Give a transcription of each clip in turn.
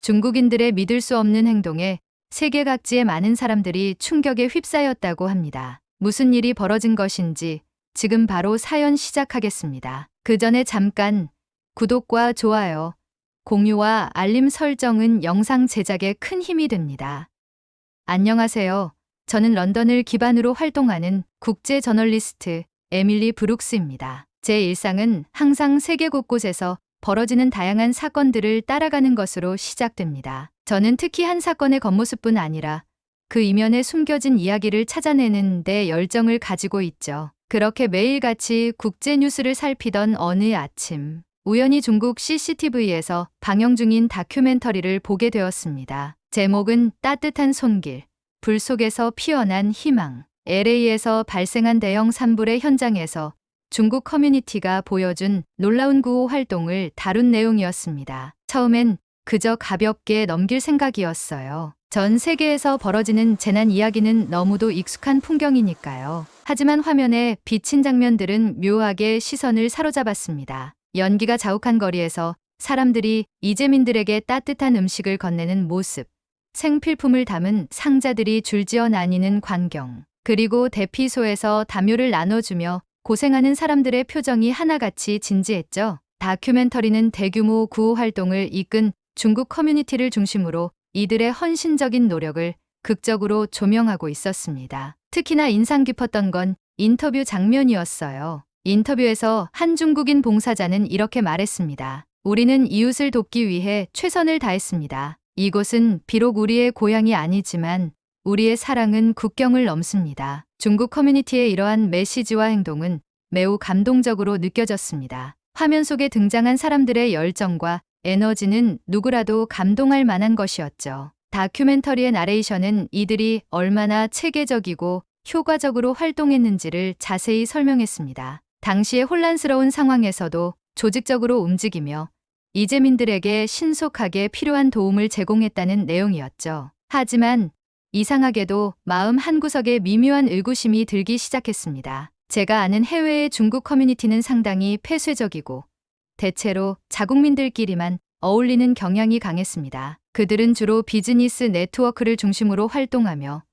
중국인들의 믿을 수 없는 행동에 세계 각지의 많은 사람들이 충격에 휩싸였다고 합니다. 무슨 일이 벌어진 것인지 지금 바로 사연 시작하겠습니다. 그 전에 잠깐 구독과 좋아요, 공유와 알림 설정은 영상 제작에 큰 힘이 됩니다. 안녕하세요. 저는 런던을 기반으로 활동하는 국제 저널리스트 에밀리 브룩스입니다. 제 일상은 항상 세계 곳곳에서 벌어지는 다양한 사건들을 따라가는 것으로 시작됩니다. 저는 특히 한 사건의 겉모습뿐 아니라 그 이면에 숨겨진 이야기를 찾아내는 데 열정을 가지고 있죠. 그렇게 매일같이 국제 뉴스를 살피던 어느 아침, 우연히 중국 CCTV에서 방영 중인 다큐멘터리를 보게 되었습니다. 제목은 따뜻한 손길, 불 속에서 피어난 희망. LA에서 발생한 대형 산불의 현장에서 중국 커뮤니티가 보여준 놀라운 구호 활동을 다룬 내용이었습니다. 처음엔 그저 가볍게 넘길 생각이었어요. 전 세계에서 벌어지는 재난 이야기는 너무도 익숙한 풍경이니까요. 하지만 화면에 비친 장면들은 묘하게 시선을 사로잡았습니다. 연기가 자욱한 거리에서 사람들이 이재민들에게 따뜻한 음식을 건네는 모습, 생필품을 담은 상자들이 줄지어 나뉘는 광경, 그리고 대피소에서 담요를 나눠주며 고생하는 사람들의 표정이 하나같이 진지했죠. 다큐멘터리는 대규모 구호 활동을 이끈 중국 커뮤니티를 중심으로 이들의 헌신적인 노력을 극적으로 조명하고 있었습니다. 특히나 인상 깊었던 건 인터뷰 장면이었어요. 인터뷰에서 한 중국인 봉사자는 이렇게 말했습니다. 우리는 이웃을 돕기 위해 최선을 다했습니다. 이곳은 비록 우리의 고향이 아니지만 우리의 사랑은 국경을 넘습니다. 중국 커뮤니티의 이러한 메시지와 행동은 매우 감동적으로 느껴졌습니다. 화면 속에 등장한 사람들의 열정과 에너지는 누구라도 감동할 만한 것이었죠. 다큐멘터리의 나레이션은 이들이 얼마나 체계적이고 효과적으로 활동했는지를 자세히 설명했습니다. 당시의 혼란스러운 상황에서도 조직적으로 움직이며 이재민들에게 신속하게 필요한 도움을 제공했다는 내용이었죠. 하지만 이상하게도 마음 한구석에 미묘한 의구심이 들기 시작했습니다. 제가 아는 해외의 중국 커뮤니티는 상당히 폐쇄적이고 대체로 자국민들끼리만 어울리는 경향이 강했습니다. 그들은 주로 비즈니스 네트워크를 중심으로 활동하며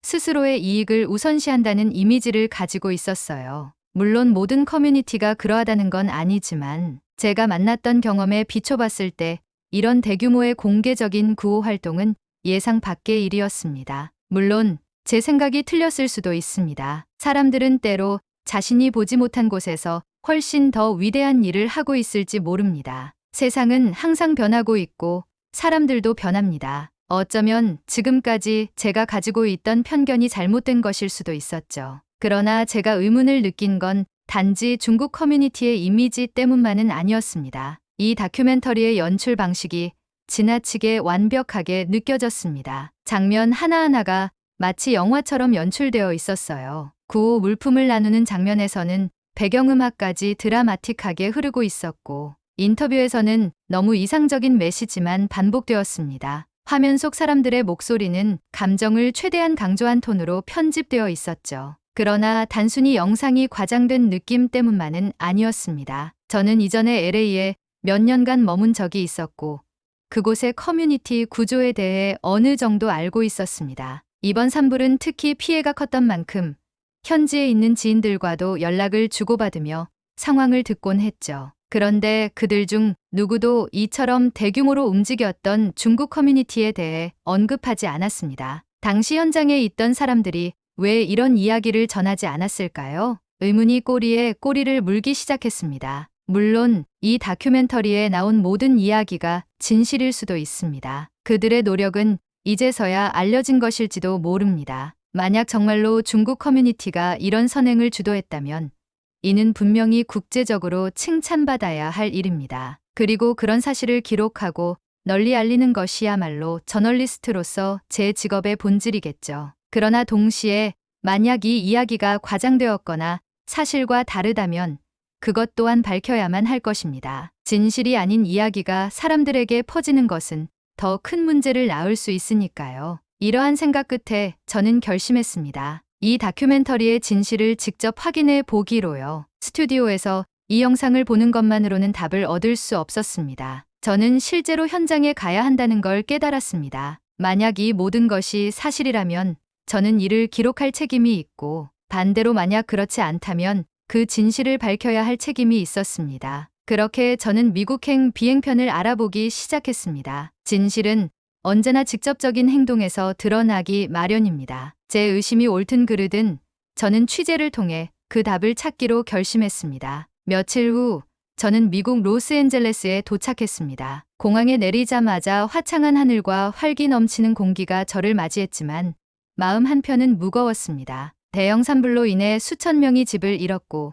스스로의 이익을 우선시한다는 이미지를 가지고 있었어요. 물론 모든 커뮤니티가 그러하다는 건 아니지만 제가 만났던 경험에 비춰봤을 때 이런 대규모의 공개적인 구호 활동은 예상 밖의 일이었습니다. 물론 제 생각이 틀렸을 수도 있습니다. 사람들은 때로 자신이 보지 못한 곳에서 훨씬 더 위대한 일을 하고 있을지 모릅니다. 세상은 항상 변하고 있고 사람들도 변합니다. 어쩌면 지금까지 제가 가지고 있던 편견이 잘못된 것일 수도 있었죠. 그러나 제가 의문을 느낀 건 단지 중국 커뮤니티의 이미지 때문만은 아니었습니다. 이 다큐멘터리의 연출 방식이 지나치게 완벽하게 느껴졌습니다. 장면 하나하나가 마치 영화처럼 연출되어 있었어요. 구호 물품을 나누는 장면에서는 배경음악까지 드라마틱하게 흐르고 있었고 인터뷰에서는 너무 이상적인 메시지만 반복되었습니다. 화면 속 사람들의 목소리는 감정을 최대한 강조한 톤으로 편집되어 있었죠. 그러나 단순히 영상이 과장된 느낌 때문만은 아니었습니다. 저는 이전에 LA에 몇 년간 머문 적이 있었고 그곳의 커뮤니티 구조에 대해 어느 정도 알고 있었습니다. 이번 산불은 특히 피해가 컸던 만큼 현지에 있는 지인들과도 연락을 주고받으며 상황을 듣곤 했죠. 그런데 그들 중 누구도 이처럼 대규모로 움직였던 중국 커뮤니티에 대해 언급하지 않았습니다. 당시 현장에 있던 사람들이 왜 이런 이야기를 전하지 않았을까요? 의문이 꼬리에 꼬리를 물기 시작했습니다. 물론 이 다큐멘터리에 나온 모든 이야기가 진실일 수도 있습니다. 그들의 노력은 이제서야 알려진 것일지도 모릅니다. 만약 정말로 중국 커뮤니티가 이런 선행을 주도했다면 이는 분명히 국제적으로 칭찬받아야 할 일입니다. 그리고 그런 사실을 기록하고 널리 알리는 것이야말로 저널리스트로서 제 직업의 본질이겠죠. 그러나 동시에 만약 이 이야기가 과장되었거나 사실과 다르다면 그것 또한 밝혀야만 할 것입니다. 진실이 아닌 이야기가 사람들에게 퍼지는 것은 더 큰 문제를 낳을 수 있으니까요. 이러한 생각 끝에 저는 결심했습니다. 이 다큐멘터리의 진실을 직접 확인해 보기로요. 스튜디오에서 이 영상을 보는 것만으로는 답을 얻을 수 없었습니다. 저는 실제로 현장에 가야 한다는 걸 깨달았습니다. 만약 이 모든 것이 사실이라면 저는 이를 기록할 책임이 있고, 반대로 만약 그렇지 않다면 그 진실을 밝혀야 할 책임이 있었습니다. 그렇게 저는 미국행 비행편을 알아보기 시작했습니다. 진실은 언제나 직접적인 행동에서 드러나기 마련입니다. 제 의심이 옳든 그르든 저는 취재를 통해 그 답을 찾기로 결심했습니다. 며칠 후 저는 미국 로스앤젤레스에 도착했습니다. 공항에 내리자마자 화창한 하늘과 활기 넘치는 공기가 저를 맞이했지만 마음 한편은 무거웠습니다. 대형 산불로 인해 수천 명이 집을 잃었고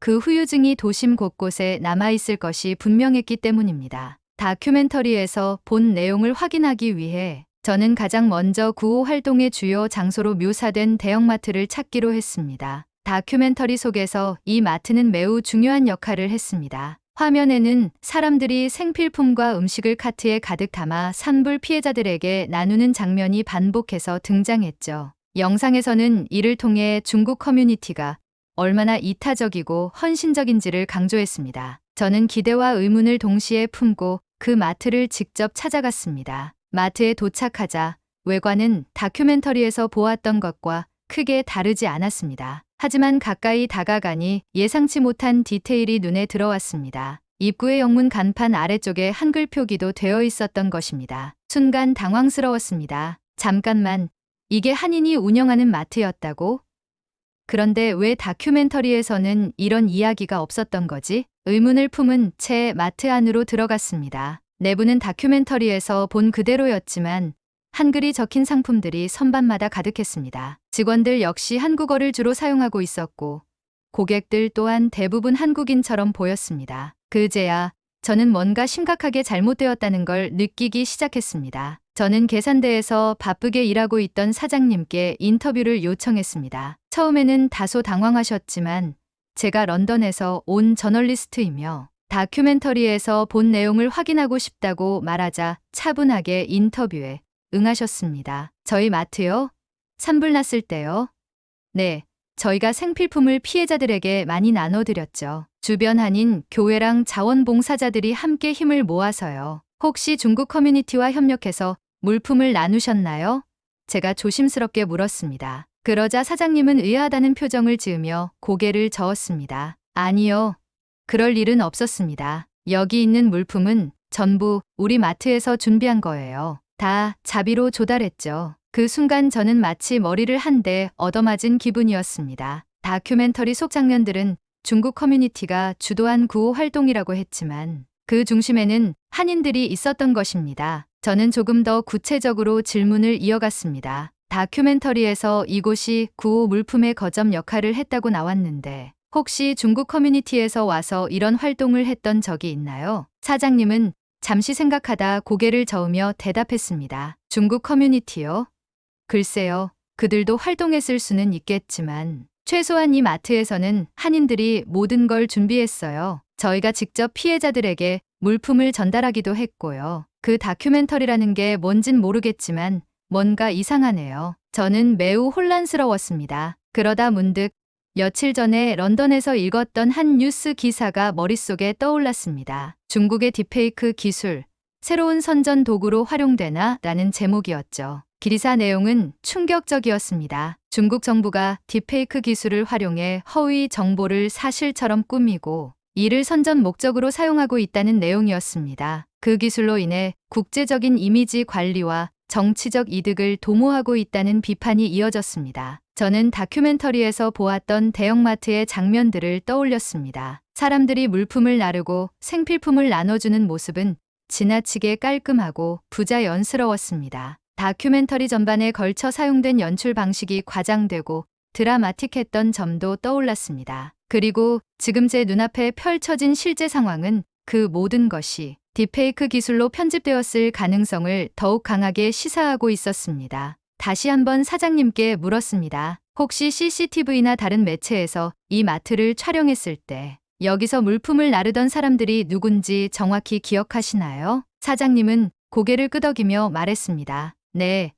그 후유증이 도심 곳곳에 남아있을 것이 분명했기 때문입니다. 다큐멘터리에서 본 내용을 확인하기 위해 저는 가장 먼저 구호 활동의 주요 장소로 묘사된 대형마트를 찾기로 했습니다. 다큐멘터리 속에서 이 마트는 매우 중요한 역할을 했습니다. 화면에는 사람들이 생필품과 음식을 카트에 가득 담아 산불 피해자들에게 나누는 장면이 반복해서 등장했죠. 영상에서는 이를 통해 중국 커뮤니티가 얼마나 이타적이고 헌신적인지를 강조했습니다. 저는 기대와 의문을 동시에 품고 그 마트를 직접 찾아갔습니다. 마트에 도착하자 외관은 다큐멘터리에서 보았던 것과 크게 다르지 않았습니다. 하지만 가까이 다가가니 예상치 못한 디테일이 눈에 들어왔습니다. 입구의 영문 간판 아래쪽에 한글 표기도 되어 있었던 것입니다. 순간 당황스러웠습니다. 잠깐만, 이게 한인이 운영하는 마트였다고? 그런데 왜 다큐멘터리에서는 이런 이야기가 없었던 거지? 의문을 품은 채 마트 안으로 들어갔습니다. 내부는 다큐멘터리에서 본 그대로였지만 한글이 적힌 상품들이 선반마다 가득했습니다. 직원들 역시 한국어를 주로 사용하고 있었고 고객들 또한 대부분 한국인처럼 보였습니다. 그제야 저는 뭔가 심각하게 잘못되었다는 걸 느끼기 시작했습니다. 저는 계산대에서 바쁘게 일하고 있던 사장님께 인터뷰를 요청했습니다. 처음에는 다소 당황하셨지만 제가 런던에서 온 저널리스트이며 다큐멘터리에서 본 내용을 확인하고 싶다고 말하자 차분하게 인터뷰에 응하셨습니다. 저희 마트요? 산불 났을 때요? 네, 저희가 생필품을 피해자들에게 많이 나눠드렸죠. 주변 한인, 교회랑 자원봉사자들이 함께 힘을 모아서요. 혹시 중국 커뮤니티와 협력해서 물품을 나누셨나요? 제가 조심스럽게 물었습니다. 그러자 사장님은 의아하다는 표정을 지으며 고개를 저었습니다. 아니요. 그럴 일은 없었습니다. 여기 있는 물품은 전부 우리 마트에서 준비한 거예요. 다 자비로 조달했죠. 그 순간 저는 마치 머리를 한 대 얻어맞은 기분이었습니다. 다큐멘터리 속 장면들은 중국 커뮤니티가 주도한 구호 활동이라고 했지만 그 중심에는 한인들이 있었던 것입니다. 저는 조금 더 구체적으로 질문을 이어갔습니다. 다큐멘터리에서 이곳이 구호 물품의 거점 역할을 했다고 나왔는데 혹시 중국 커뮤니티에서 와서 이런 활동을 했던 적이 있나요? 사장님은 잠시 생각하다 고개를 저으며 대답했습니다. 중국 커뮤니티요? 글쎄요. 그들도 활동했을 수는 있겠지만 최소한 이 마트에서는 한인들이 모든 걸 준비했어요. 저희가 직접 피해자들에게 물품을 전달하기도 했고요. 그 다큐멘터리라는 게 뭔진 모르겠지만 뭔가 이상하네요. 저는 매우 혼란스러웠습니다. 그러다 문득 며칠 전에 런던에서 읽었던 한 뉴스 기사가 머릿속에 떠올랐습니다. 중국의 딥페이크 기술, 새로운 선전 도구로 활용되나? 라는 제목이었죠. 기사 내용은 충격적이었습니다. 중국 정부가 딥페이크 기술을 활용해 허위 정보를 사실처럼 꾸미고 이를 선전 목적으로 사용하고 있다는 내용이었습니다. 그 기술로 인해 국제적인 이미지 관리와 정치적 이득을 도모하고 있다는 비판이 이어졌습니다. 저는 다큐멘터리에서 보았던 대형마트의 장면들을 떠올렸습니다. 사람들이 물품을 나르고 생필품을 나눠주는 모습은 지나치게 깔끔하고 부자연스러웠습니다. 다큐멘터리 전반에 걸쳐 사용된 연출 방식이 과장되고 드라마틱했던 점도 떠올랐습니다. 그리고 지금 제 눈앞에 펼쳐진 실제 상황은 그 모든 것이 딥페이크 기술로 편집되었을 가능성을 더욱 강하게 시사하고 있었습니다. 다시 한번 사장님께 물었습니다. 혹시 CCTV나 다른 매체에서 이 마트를 촬영했을 때 여기서 물품을 나르던 사람들이 누군지 정확히 기억하시나요? 사장님은 고개를 끄덕이며 말했습니다. 네,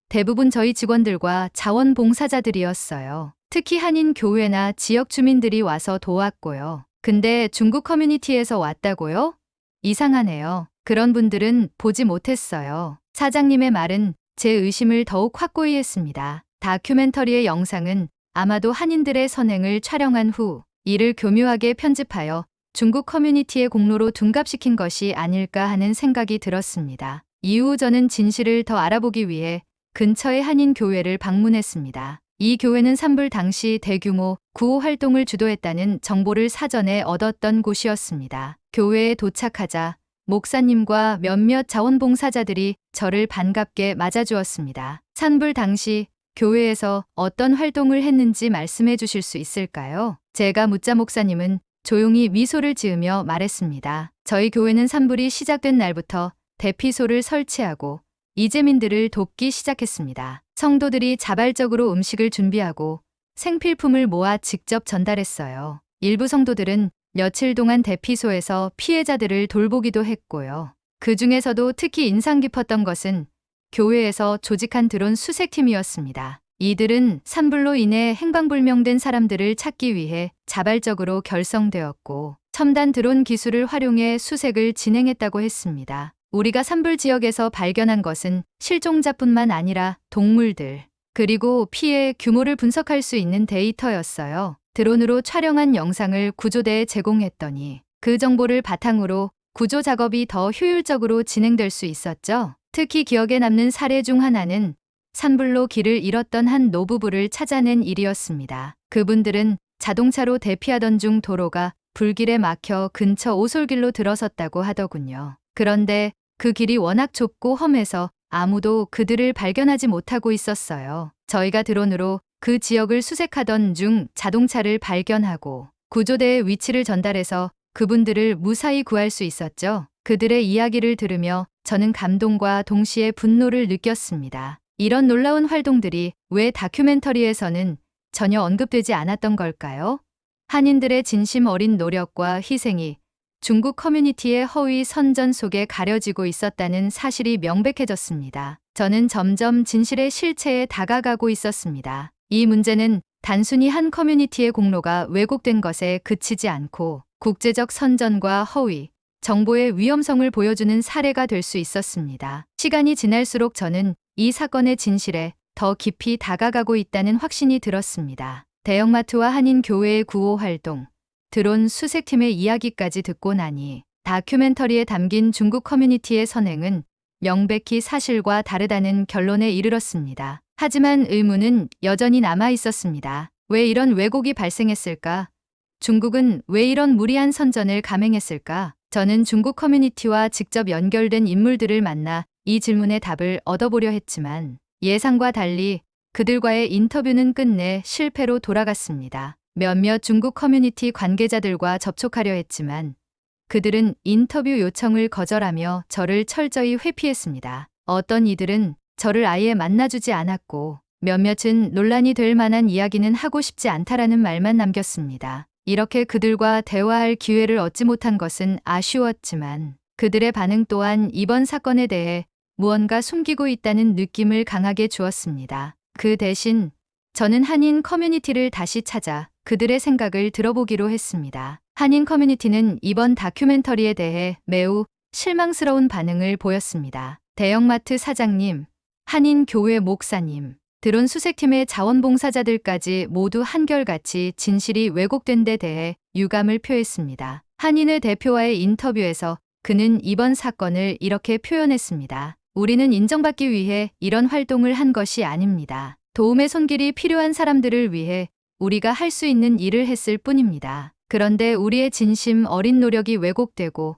대부분 저희 직원들과 자원봉사자들이었어요. 특히 한인 교회나 지역 주민들이 와서 도왔고요. 근데 중국 커뮤니티에서 왔다고요? 이상하네요. 그런 분들은 보지 못했어요. 사장님의 말은 제 의심을 더욱 확고히 했습니다. 다큐멘터리의 영상은 아마도 한인들의 선행을 촬영한 후 이를 교묘하게 편집하여 중국 커뮤니티의 공로로 둔갑시킨 것이 아닐까 하는 생각이 들었습니다. 이후 저는 진실을 더 알아보기 위해 근처의 한인 교회를 방문했습니다. 이 교회는 산불 당시 대규모 구호 활동을 주도했다는 정보를 사전에 얻었던 곳이었습니다. 교회에 도착하자 목사님과 몇몇 자원봉사자들이 저를 반갑게 맞아주었습니다. 산불 당시 교회에서 어떤 활동을 했는지 말씀해 주실 수 있을까요? 제가 묻자 목사님은 조용히 미소를 지으며 말했습니다. 저희 교회는 산불이 시작된 날부터 대피소를 설치하고 이재민들을 돕기 시작했습니다. 성도들이 자발적으로 음식을 준비하고 생필품을 모아 직접 전달했어요. 일부 성도들은 며칠 동안 대피소에서 피해자들을 돌보기도 했고요. 그 중에서도 특히 인상 깊었던 것은 교회에서 조직한 드론 수색팀이었습니다. 이들은 산불로 인해 행방불명된 사람들을 찾기 위해 자발적으로 결성되었고 첨단 드론 기술을 활용해 수색을 진행했다고 했습니다. 우리가 산불 지역에서 발견한 것은 실종자뿐만 아니라 동물들, 그리고 피해 규모를 분석할 수 있는 데이터였어요. 드론으로 촬영한 영상을 구조대에 제공했더니 그 정보를 바탕으로 구조 작업이 더 효율적으로 진행될 수 있었죠. 특히 기억에 남는 사례 중 하나는 산불로 길을 잃었던 한 노부부를 찾아낸 일이었습니다. 그분들은 자동차로 대피하던 중 도로가 불길에 막혀 근처 오솔길로 들어섰다고 하더군요. 그런데 그 길이 워낙 좁고 험해서 아무도 그들을 발견하지 못하고 있었어요. 저희가 드론으로 그 지역을 수색하던 중 자동차를 발견하고 구조대의 위치를 전달해서 그분들을 무사히 구할 수 있었죠. 그들의 이야기를 들으며 저는 감동과 동시에 분노를 느꼈습니다. 이런 놀라운 활동들이 왜 다큐멘터리에서는 전혀 언급되지 않았던 걸까요? 한인들의 진심 어린 노력과 희생이 중국 커뮤니티의 허위 선전 속에 가려지고 있었다는 사실이 명백해졌습니다. 저는 점점 진실의 실체에 다가가고 있었습니다. 이 문제는 단순히 한 커뮤니티의 공로가 왜곡된 것에 그치지 않고 국제적 선전과 허위, 정보의 위험성을 보여주는 사례가 될 수 있었습니다. 시간이 지날수록 저는 이 사건의 진실에 더 깊이 다가가고 있다는 확신이 들었습니다. 대형마트와 한인 교회의 구호 활동, 드론 수색팀의 이야기까지 듣고 나니 다큐멘터리에 담긴 중국 커뮤니티의 선행은 명백히 사실과 다르다는 결론에 이르렀습니다. 하지만 의문은 여전히 남아 있었습니다. 왜 이런 왜곡이 발생했을까? 중국은 왜 이런 무리한 선전을 감행했을까? 저는 중국 커뮤니티와 직접 연결된 인물들을 만나 이 질문의 답을 얻어보려 했지만 예상과 달리 그들과의 인터뷰는 끝내 실패로 돌아갔습니다. 몇몇 중국 커뮤니티 관계자들과 접촉하려 했지만 그들은 인터뷰 요청을 거절하며 저를 철저히 회피했습니다. 어떤 이들은 저를 아예 만나주지 않았고 몇몇은 논란이 될 만한 이야기는 하고 싶지 않다라는 말만 남겼습니다. 이렇게 그들과 대화할 기회를 얻지 못한 것은 아쉬웠지만 그들의 반응 또한 이번 사건에 대해 무언가 숨기고 있다는 느낌을 강하게 주었습니다. 그 대신 저는 한인 커뮤니티를 다시 찾아 그들의 생각을 들어보기로 했습니다. 한인 커뮤니티는 이번 다큐멘터리에 대해 매우 실망스러운 반응을 보였습니다. 대형마트 사장님, 한인 교회 목사님, 드론 수색팀의 자원봉사자들까지 모두 한결같이 진실이 왜곡된 데 대해 유감을 표했습니다. 한인의 대표와의 인터뷰에서 그는 이번 사건을 이렇게 표현했습니다. 우리는 인정받기 위해 이런 활동을 한 것이 아닙니다. 도움의 손길이 필요한 사람들을 위해 우리가 할 수 있는 일을 했을 뿐입니다. 그런데 우리의 진심 어린 노력이 왜곡되고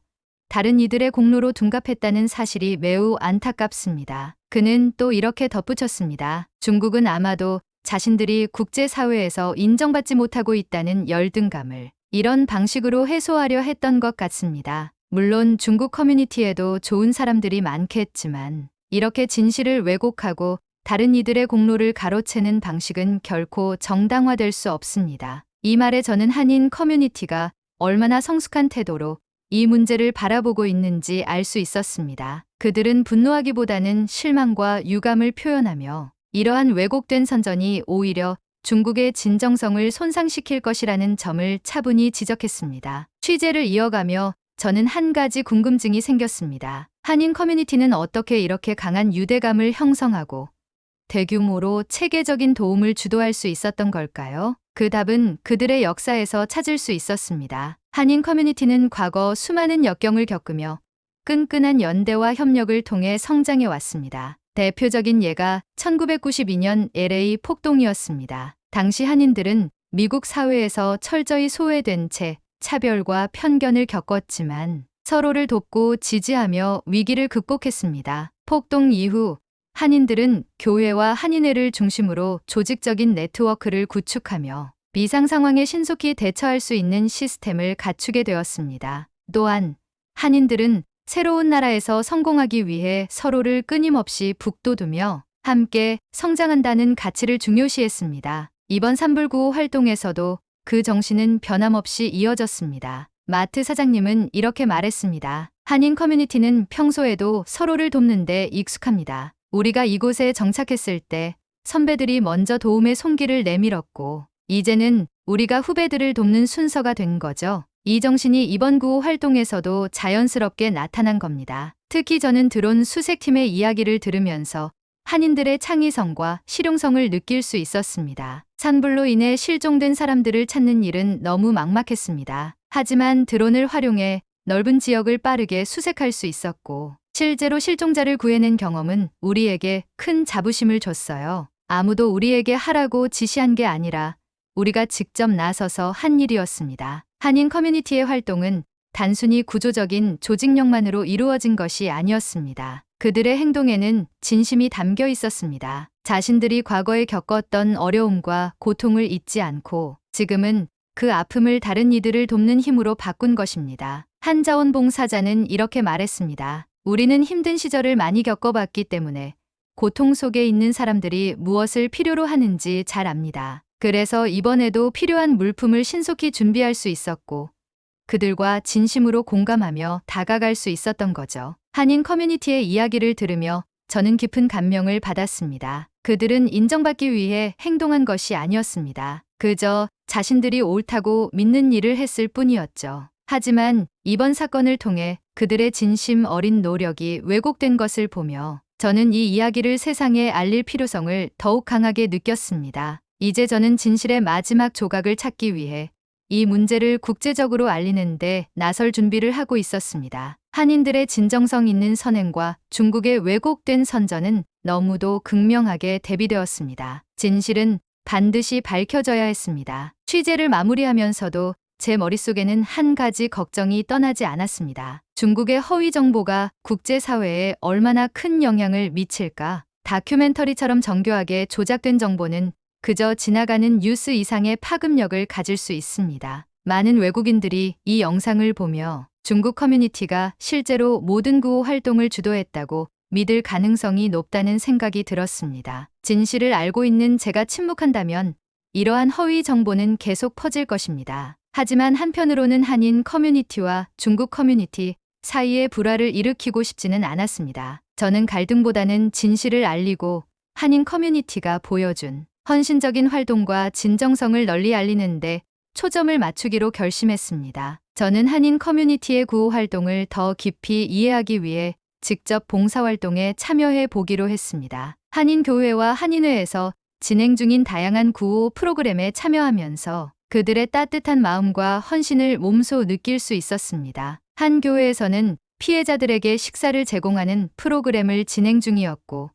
다른 이들의 공로로 둔갑했다는 사실이 매우 안타깝습니다. 그는 또 이렇게 덧붙였습니다. 중국은 아마도 자신들이 국제사회에서 인정받지 못하고 있다는 열등감을 이런 방식으로 해소하려 했던 것 같습니다. 물론 중국 커뮤니티에도 좋은 사람들이 많겠지만 이렇게 진실을 왜곡하고 다른 이들의 공로를 가로채는 방식은 결코 정당화될 수 없습니다. 이 말에 저는 한인 커뮤니티가 얼마나 성숙한 태도로 이 문제를 바라보고 있는지 알 수 있었습니다. 그들은 분노하기보다는 실망과 유감을 표현하며 이러한 왜곡된 선전이 오히려 중국의 진정성을 손상시킬 것이라는 점을 차분히 지적했습니다. 취재를 이어가며 저는 한 가지 궁금증이 생겼습니다. 한인 커뮤니티는 어떻게 이렇게 강한 유대감을 형성하고 대규모로 체계적인 도움을 주도할 수 있었던 걸까요? 그 답은 그들의 역사에서 찾을 수 있었습니다. 한인 커뮤니티는 과거 수많은 역경을 겪으며 끈끈한 연대와 협력을 통해 성장해 왔습니다. 대표적인 예가 1992년 LA 폭동이었습니다. 당시 한인들은 미국 사회에서 철저히 소외된 채 차별과 편견을 겪었지만 서로를 돕고 지지하며 위기를 극복했습니다. 폭동 이후 한인들은 교회와 한인회를 중심으로 조직적인 네트워크를 구축하며 비상 상황에 신속히 대처할 수 있는 시스템을 갖추게 되었습니다. 또한 한인들은 새로운 나라에서 성공하기 위해 서로를 끊임없이 북돋우며 함께 성장한다는 가치를 중요시했습니다. 이번 산불구호 활동에서도 그 정신은 변함없이 이어졌습니다. 마트 사장님은 이렇게 말했습니다. 한인 커뮤니티는 평소에도 서로를 돕는 데 익숙합니다. 우리가 이곳에 정착했을 때 선배들이 먼저 도움의 손길을 내밀었고 이제는 우리가 후배들을 돕는 순서가 된 거죠. 이 정신이 이번 구호 활동에서도 자연스럽게 나타난 겁니다. 특히 저는 드론 수색팀의 이야기를 들으면서 한인들의 창의성과 실용성을 느낄 수 있었습니다. 산불로 인해 실종된 사람들을 찾는 일은 너무 막막했습니다. 하지만 드론을 활용해 넓은 지역을 빠르게 수색할 수 있었고 실제로 실종자를 구해낸 경험은 우리에게 큰 자부심을 줬어요. 아무도 우리에게 하라고 지시한 게 아니라 우리가 직접 나서서 한 일이었습니다. 한인 커뮤니티의 활동은 단순히 구조적인 조직력만으로 이루어진 것이 아니었습니다. 그들의 행동에는 진심이 담겨 있었습니다. 자신들이 과거에 겪었던 어려움과 고통을 잊지 않고 지금은 그 아픔을 다른 이들을 돕는 힘으로 바꾼 것입니다. 한자원 봉사자는 이렇게 말했습니다. 우리는 힘든 시절을 많이 겪어봤기 때문에 고통 속에 있는 사람들이 무엇을 필요로 하는지 잘 압니다. 그래서 이번에도 필요한 물품을 신속히 준비할 수 있었고 그들과 진심으로 공감하며 다가갈 수 있었던 거죠. 한인 커뮤니티의 이야기를 들으며 저는 깊은 감명을 받았습니다. 그들은 인정받기 위해 행동한 것이 아니었습니다. 그저 자신들이 옳다고 믿는 일을 했을 뿐이었죠. 하지만 이번 사건을 통해 그들의 진심 어린 노력이 왜곡된 것을 보며 저는 이 이야기를 세상에 알릴 필요성을 더욱 강하게 느꼈습니다. 이제 저는 진실의 마지막 조각을 찾기 위해 이 문제를 국제적으로 알리는데 나설 준비를 하고 있었습니다. 한인들의 진정성 있는 선행과 중국의 왜곡된 선전은 너무도 극명하게 대비되었습니다. 진실은 반드시 밝혀져야 했습니다. 취재를 마무리하면서도 제 머릿속에는 한 가지 걱정이 떠나지 않았습니다. 중국의 허위 정보가 국제사회에 얼마나 큰 영향을 미칠까? 다큐멘터리처럼 정교하게 조작된 정보는 그저 지나가는 뉴스 이상의 파급력을 가질 수 있습니다. 많은 외국인들이 이 영상을 보며 중국 커뮤니티가 실제로 모든 구호 활동을 주도했다고 믿을 가능성이 높다는 생각이 들었습니다. 진실을 알고 있는 제가 침묵한다면 이러한 허위 정보는 계속 퍼질 것입니다. 하지만 한편으로는 한인 커뮤니티와 중국 커뮤니티 사이의 불화를 일으키고 싶지는 않았습니다. 저는 갈등보다는 진실을 알리고 한인 커뮤니티가 보여준 헌신적인 활동과 진정성을 널리 알리는데 초점을 맞추기로 결심했습니다. 저는 한인 커뮤니티의 구호 활동을 더 깊이 이해하기 위해 직접 봉사활동에 참여해 보기로 했습니다. 한인교회와 한인회에서 진행 중인 다양한 구호 프로그램에 참여하면서 그들의 따뜻한 마음과 헌신을 몸소 느낄 수 있었습니다. 한 교회에서는 피해자들에게 식사를 제공하는 프로그램을 진행 중이었고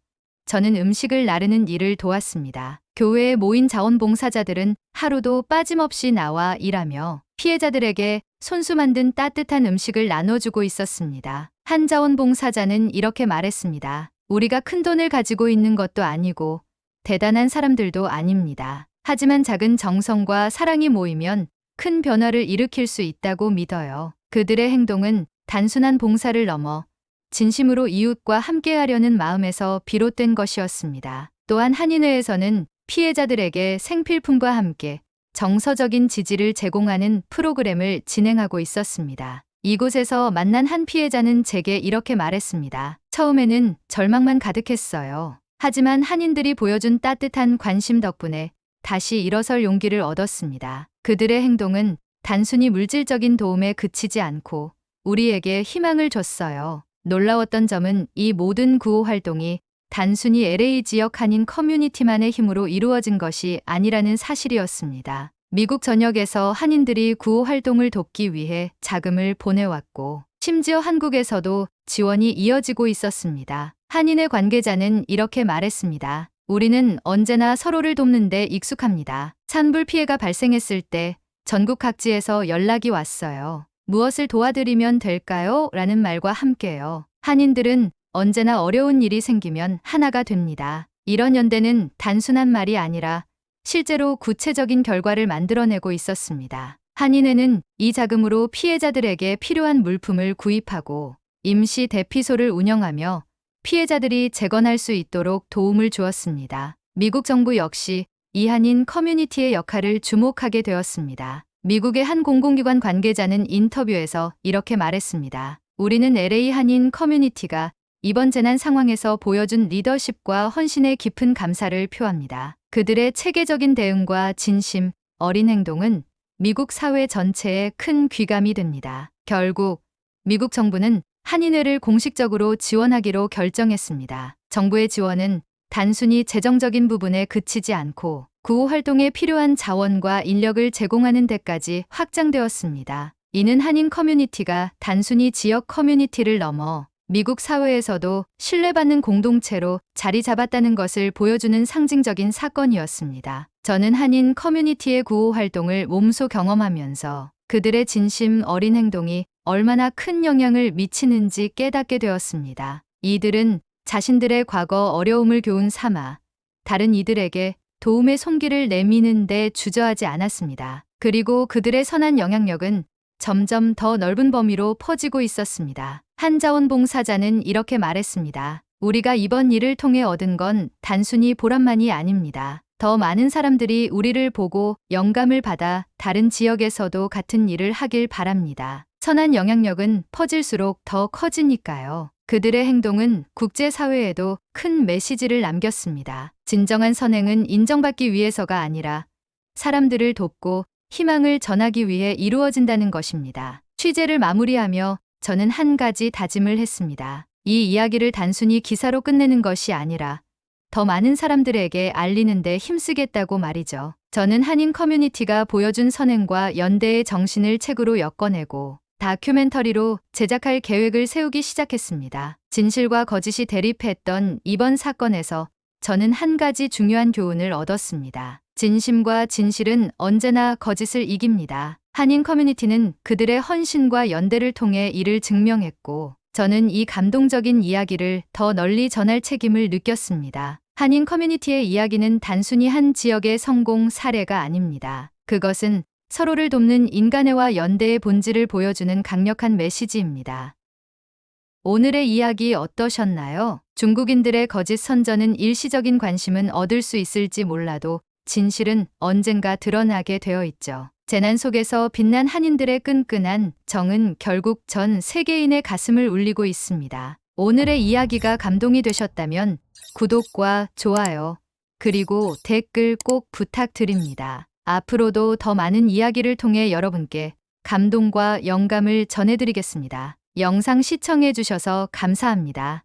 저는 음식을 나르는 일을 도왔습니다. 교회에 모인 자원봉사자들은 하루도 빠짐없이 나와 일하며 피해자들에게 손수 만든 따뜻한 음식을 나눠주고 있었습니다. 한 자원봉사자는 이렇게 말했습니다. 우리가 큰 돈을 가지고 있는 것도 아니고 대단한 사람들도 아닙니다. 하지만 작은 정성과 사랑이 모이면 큰 변화를 일으킬 수 있다고 믿어요. 그들의 행동은 단순한 봉사를 넘어 진심으로 이웃과 함께하려는 마음에서 비롯된 것이었습니다. 또한 한인회에서는 피해자들에게 생필품과 함께 정서적인 지지를 제공하는 프로그램을 진행하고 있었습니다. 이곳에서 만난 한 피해자는 제게 이렇게 말했습니다. 처음에는 절망만 가득했어요. 하지만 한인들이 보여준 따뜻한 관심 덕분에 다시 일어설 용기를 얻었습니다. 그들의 행동은 단순히 물질적인 도움에 그치지 않고 우리에게 희망을 줬어요. 놀라웠던 점은 이 모든 구호 활동이 단순히 LA 지역 한인 커뮤니티만의 힘으로 이루어진 것이 아니라는 사실이었습니다. 미국 전역에서 한인들이 구호 활동을 돕기 위해 자금을 보내왔고, 심지어 한국에서도 지원이 이어지고 있었습니다. 한인의 관계자는 이렇게 말했습니다. 우리는 언제나 서로를 돕는 데 익숙합니다. 산불 피해가 발생했을 때 전국 각지에서 연락이 왔어요. 무엇을 도와드리면 될까요? 라는 말과 함께요. 한인들은 언제나 어려운 일이 생기면 하나가 됩니다. 이런 연대는 단순한 말이 아니라 실제로 구체적인 결과를 만들어내고 있었습니다. 한인회는 이 자금으로 피해자들에게 필요한 물품을 구입하고 임시 대피소를 운영하며 피해자들이 재건할 수 있도록 도움을 주었습니다. 미국 정부 역시 이 한인 커뮤니티의 역할을 주목하게 되었습니다. 미국의 한 공공기관 관계자는 인터뷰에서 이렇게 말했습니다. 우리는 LA 한인 커뮤니티가 이번 재난 상황에서 보여준 리더십과 헌신에 깊은 감사를 표합니다. 그들의 체계적인 대응과 진심, 어린 행동은 미국 사회 전체에 큰 귀감이 됩니다. 결국 미국 정부는 한인회를 공식적으로 지원하기로 결정했습니다. 정부의 지원은 단순히 재정적인 부분에 그치지 않고 구호 활동에 필요한 자원과 인력을 제공하는 데까지 확장되었습니다. 이는 한인 커뮤니티가 단순히 지역 커뮤니티를 넘어 미국 사회에서도 신뢰받는 공동체로 자리 잡았다는 것을 보여주는 상징적인 사건이었습니다. 저는 한인 커뮤니티의 구호 활동을 몸소 경험하면서 그들의 진심 어린 행동이 얼마나 큰 영향을 미치는지 깨닫게 되었습니다. 이들은 자신들의 과거 어려움을 교훈 삼아 다른 이들에게 도움의 손길을 내미는 데 주저하지 않았습니다. 그리고 그들의 선한 영향력은 점점 더 넓은 범위로 퍼지고 있었습니다. 한 자원봉사자는 이렇게 말했습니다. 우리가 이번 일을 통해 얻은 건 단순히 보람만이 아닙니다. 더 많은 사람들이 우리를 보고 영감을 받아 다른 지역에서도 같은 일을 하길 바랍니다. 선한 영향력은 퍼질수록 더 커지니까요. 그들의 행동은 국제사회에도 큰 메시지를 남겼습니다. 진정한 선행은 인정받기 위해서가 아니라 사람들을 돕고 희망을 전하기 위해 이루어진다는 것입니다. 취재를 마무리하며 저는 한 가지 다짐을 했습니다. 이 이야기를 단순히 기사로 끝내는 것이 아니라 더 많은 사람들에게 알리는 데 힘쓰겠다고 말이죠. 저는 한인 커뮤니티가 보여준 선행과 연대의 정신을 책으로 엮어내고 다큐멘터리로 제작할 계획을 세우기 시작했습니다. 진실과 거짓이 대립했던 이번 사건에서 저는 한 가지 중요한 교훈을 얻었습니다. 진심과 진실은 언제나 거짓을 이깁니다. 한인 커뮤니티는 그들의 헌신과 연대를 통해 이를 증명했고, 저는 이 감동적인 이야기를 더 널리 전할 책임을 느꼈습니다. 한인 커뮤니티의 이야기는 단순히 한 지역의 성공 사례가 아닙니다. 그것은 서로를 돕는 인간애와 연대의 본질을 보여주는 강력한 메시지입니다. 오늘의 이야기 어떠셨나요? 중국인들의 거짓 선전은 일시적인 관심은 얻을 수 있을지 몰라도 진실은 언젠가 드러나게 되어 있죠. 재난 속에서 빛난 한인들의 끈끈한 정은 결국 전 세계인의 가슴을 울리고 있습니다. 오늘의 이야기가 감동이 되셨다면 구독과 좋아요, 그리고 댓글 꼭 부탁드립니다. 앞으로도 더 많은 이야기를 통해 여러분께 감동과 영감을 전해드리겠습니다. 영상 시청해 주셔서 감사합니다.